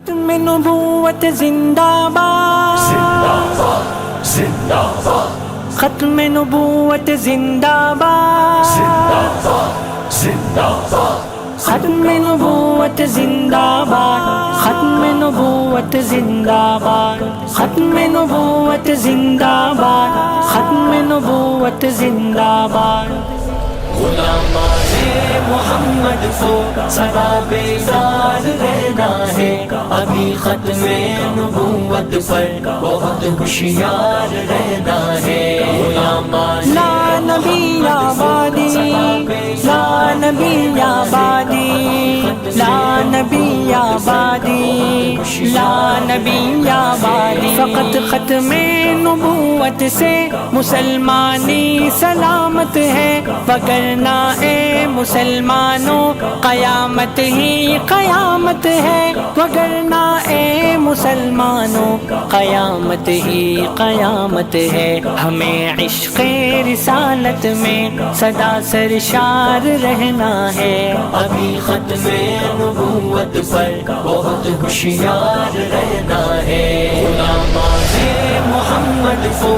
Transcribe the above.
ختم نبوت زندہ باد، زندہ باد، ختم نبوت زندہ باد، زندہ باد، ختم نبوت زندہ باد، ختم نبوت زندہ باد، ختم نبوت زندہ باد، ختم نبوت زندہ باد۔ غلامان محمد کو سدا بیدار رہنا ہے، ابھی ختم نبوت پر بہت ہوشیار رہنا ہے۔ غلامان لا نبی آبادی، لا نبی آبادی، لا نبی آبادی، لا نبی آبادی۔ فقط ختم نبوت سے مسلمانی سلامت ہے، وگرنہ اے مسلمانوں قیامت ہی قیامت ہے، وگرنہ اے مسلمانوں قیامت ہی قیامت ہے۔ ہمیں عشق رسالت میں سدا سرشار رہنا ہے، ابھی ختم نبوت پر بہت ہوشیار رہنا ہے۔ غلامان محمد کو